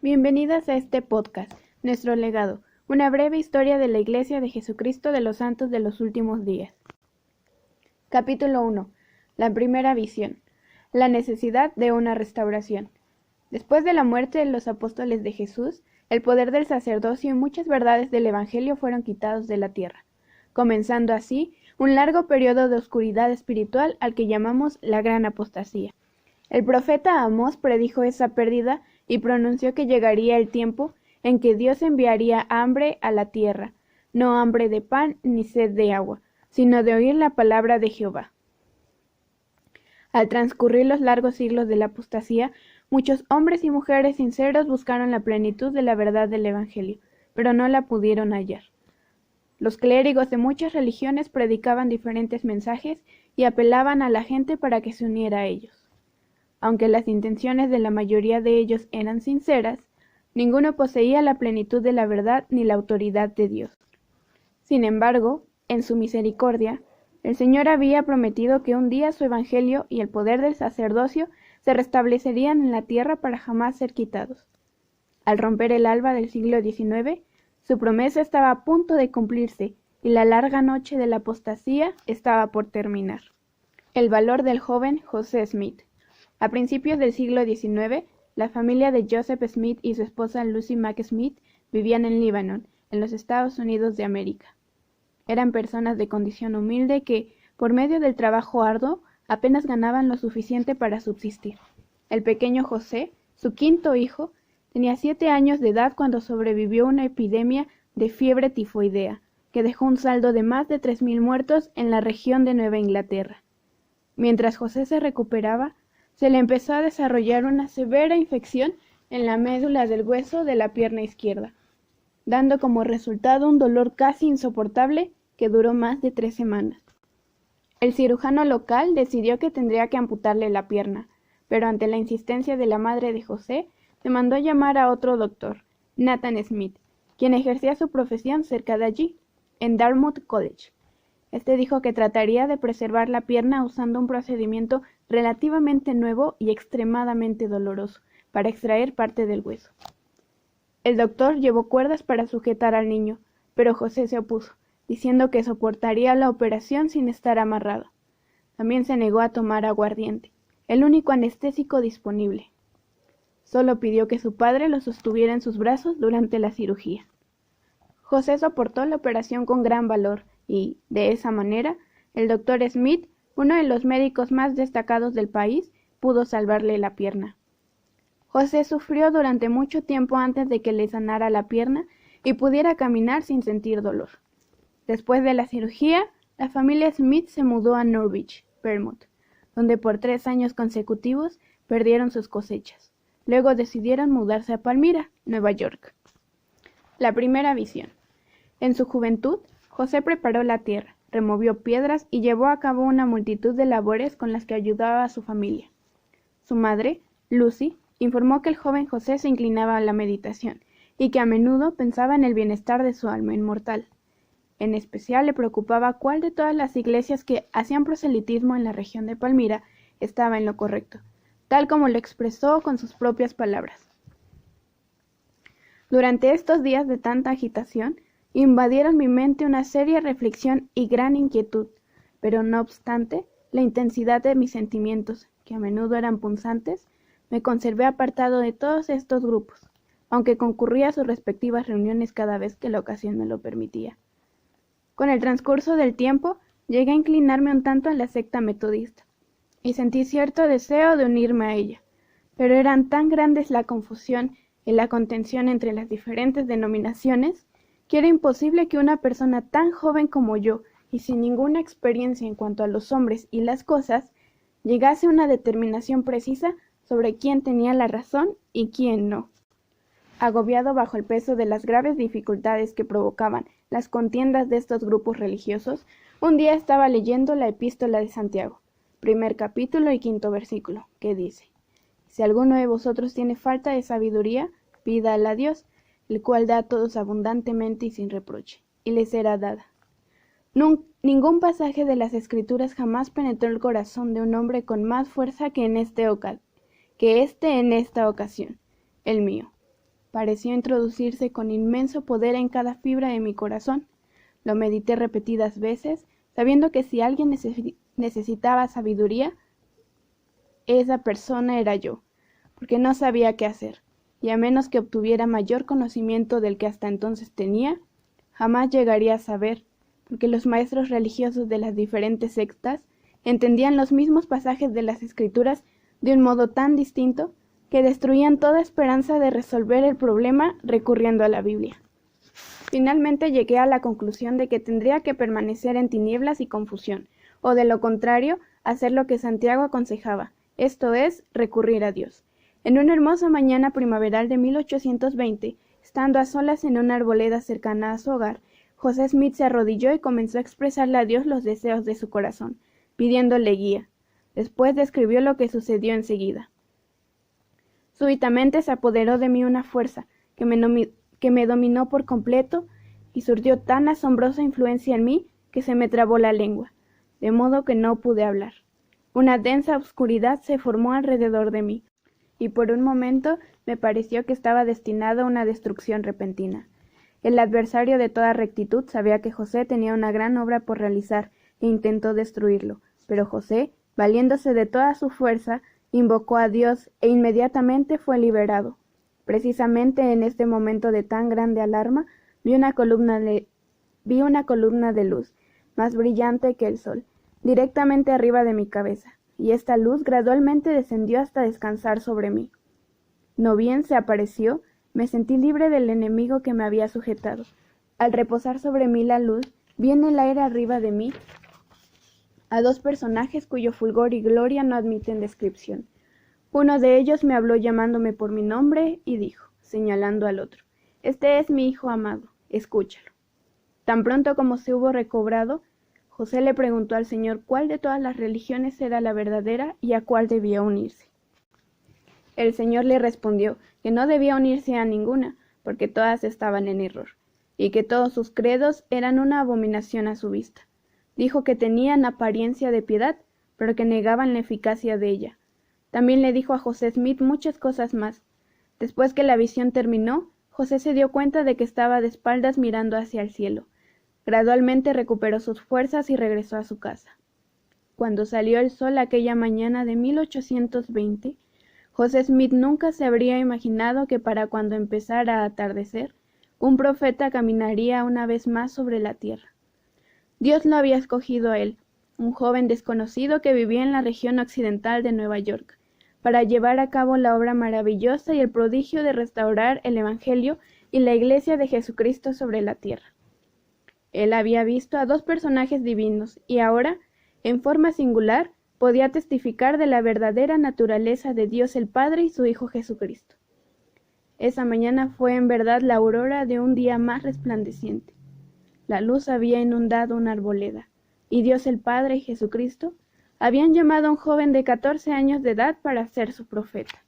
Bienvenidas a este podcast, Nuestro Legado, una breve historia de la Iglesia de Jesucristo de los Santos de los Últimos Días. Capítulo 1. La primera visión. La necesidad de una restauración. Después de la muerte de los apóstoles de Jesús, el poder del sacerdocio y muchas verdades del Evangelio fueron quitados de la tierra, comenzando así un largo periodo de oscuridad espiritual al que llamamos la gran apostasía. El profeta Amós predijo esa pérdida y pronunció que llegaría el tiempo en que Dios enviaría hambre a la tierra, no hambre de pan ni sed de agua, sino de oír la palabra de Jehová. Al transcurrir los largos siglos de la apostasía, muchos hombres y mujeres sinceros buscaron la plenitud de la verdad del Evangelio, pero no la pudieron hallar. Los clérigos de muchas religiones predicaban diferentes mensajes y apelaban a la gente para que se uniera a ellos. Aunque las intenciones de la mayoría de ellos eran sinceras, ninguno poseía la plenitud de la verdad ni la autoridad de Dios. Sin embargo, en su misericordia, el Señor había prometido que un día su evangelio y el poder del sacerdocio se restablecerían en la tierra para jamás ser quitados. Al romper el alba del siglo XIX, su promesa estaba a punto de cumplirse y la larga noche de la apostasía estaba por terminar. El valor del joven José Smith. A principios del siglo XIX, la familia de Joseph Smith y su esposa Lucy Mack Smith vivían en Líbano, en los Estados Unidos de América. Eran personas de condición humilde que, por medio del trabajo arduo, apenas ganaban lo suficiente para subsistir. El pequeño José, su quinto hijo, tenía 7 años de edad cuando sobrevivió una epidemia de fiebre tifoidea, que dejó un saldo de más de 3.000 muertos en la región de Nueva Inglaterra. Mientras José se recuperaba, se le empezó a desarrollar una severa infección en la médula del hueso de la pierna izquierda, dando como resultado un dolor casi insoportable que duró más de 3 semanas. El cirujano local decidió que tendría que amputarle la pierna, pero ante la insistencia de la madre de José, se mandó a llamar a otro doctor, Nathan Smith, quien ejercía su profesión cerca de allí, en Dartmouth College. Este dijo que trataría de preservar la pierna usando un procedimiento relativamente nuevo y extremadamente doloroso para extraer parte del hueso. El doctor llevó cuerdas para sujetar al niño, pero José se opuso, diciendo que soportaría la operación sin estar amarrado. También se negó a tomar aguardiente, el único anestésico disponible. Solo pidió que su padre lo sostuviera en sus brazos durante la cirugía. José soportó la operación con gran valor y, de esa manera, el doctor Smith, uno de los médicos más destacados del país, pudo salvarle la pierna. José sufrió durante mucho tiempo antes de que le sanara la pierna y pudiera caminar sin sentir dolor. Después de la cirugía, la familia Smith se mudó a Norwich, Vermont, donde por 3 años consecutivos perdieron sus cosechas. Luego decidieron mudarse a Palmyra, Nueva York. La primera visión. En su juventud, José preparó la tierra, removió piedras y llevó a cabo una multitud de labores con las que ayudaba a su familia. Su madre, Lucy, informó que el joven José se inclinaba a la meditación y que a menudo pensaba en el bienestar de su alma inmortal. En especial le preocupaba cuál de todas las iglesias que hacían proselitismo en la región de Palmyra estaba en lo correcto, tal como lo expresó con sus propias palabras. Durante estos días de tanta agitación, invadieron mi mente una seria reflexión y gran inquietud, pero no obstante, la intensidad de mis sentimientos, que a menudo eran punzantes, me conservé apartado de todos estos grupos, aunque concurría a sus respectivas reuniones cada vez que la ocasión me lo permitía. Con el transcurso del tiempo, llegué a inclinarme un tanto a la secta metodista, y sentí cierto deseo de unirme a ella, pero eran tan grandes la confusión y la contención entre las diferentes denominaciones, que era imposible que una persona tan joven como yo, y sin ninguna experiencia en cuanto a los hombres y las cosas, llegase a una determinación precisa sobre quién tenía la razón y quién no. Agobiado bajo el peso de las graves dificultades que provocaban las contiendas de estos grupos religiosos, un día estaba leyendo la Epístola de Santiago, 1 capítulo y 5 versículo, que dice: Si alguno de vosotros tiene falta de sabiduría, pídala a Dios, el cual da a todos abundantemente y sin reproche, y le será dada. Ningún pasaje de las Escrituras jamás penetró el corazón de un hombre con más fuerza que en esta ocasión, el mío. pareció introducirse con inmenso poder en cada fibra de mi corazón. Lo medité repetidas veces, sabiendo que si alguien necesitaba sabiduría, esa persona era yo, porque no sabía qué hacer, y a menos que obtuviera mayor conocimiento del que hasta entonces tenía, jamás llegaría a saber, porque los maestros religiosos de las diferentes sectas entendían los mismos pasajes de las Escrituras de un modo tan distinto que destruían toda esperanza de resolver el problema recurriendo a la Biblia. Finalmente llegué a la conclusión de que tendría que permanecer en tinieblas y confusión, o de lo contrario, hacer lo que Santiago aconsejaba, esto es, recurrir a Dios. En una hermosa mañana primaveral de 1820, estando a solas en una arboleda cercana a su hogar, José Smith se arrodilló y comenzó a expresarle a Dios los deseos de su corazón, pidiéndole guía. Después describió lo que sucedió enseguida. Súbitamente se apoderó de mí una fuerza que me dominó por completo y surgió tan asombrosa influencia en mí que se me trabó la lengua, de modo que no pude hablar. Una densa oscuridad se formó alrededor de mí, y por un momento me pareció que estaba destinado a una destrucción repentina. El adversario de toda rectitud sabía que José tenía una gran obra por realizar e intentó destruirlo, pero José, valiéndose de toda su fuerza, invocó a Dios e inmediatamente fue liberado. Precisamente en este momento de tan grande alarma, vi una columna de luz, más brillante que el sol, directamente arriba de mi cabeza, y esta luz gradualmente descendió hasta descansar sobre mí. No bien se apareció, me sentí libre del enemigo que me había sujetado. Al reposar sobre mí la luz, vi en el aire arriba de mí a dos personajes cuyo fulgor y gloria no admiten descripción. Uno de ellos me habló llamándome por mi nombre y dijo, señalando al otro, «Este es mi hijo amado, escúchalo». Tan pronto como se hubo recobrado, José le preguntó al Señor cuál de todas las religiones era la verdadera y a cuál debía unirse. El Señor le respondió que no debía unirse a ninguna, porque todas estaban en error, y que todos sus credos eran una abominación a su vista. Dijo que tenían apariencia de piedad, pero que negaban la eficacia de ella. También le dijo a José Smith muchas cosas más. Después que la visión terminó, José se dio cuenta de que estaba de espaldas mirando hacia el cielo. Gradualmente recuperó sus fuerzas y regresó a su casa. Cuando salió el sol aquella mañana de 1820, José Smith nunca se habría imaginado que para cuando empezara a atardecer, un profeta caminaría una vez más sobre la tierra. Dios lo había escogido a él, un joven desconocido que vivía en la región occidental de Nueva York, para llevar a cabo la obra maravillosa y el prodigio de restaurar el Evangelio y la Iglesia de Jesucristo sobre la tierra. Él había visto a dos personajes divinos y ahora, en forma singular, podía testificar de la verdadera naturaleza de Dios el Padre y su Hijo Jesucristo. Esa mañana fue en verdad la aurora de un día más resplandeciente. La luz había inundado una arboleda, y Dios el Padre y Jesucristo habían llamado a un joven de 14 años de edad para ser su profeta.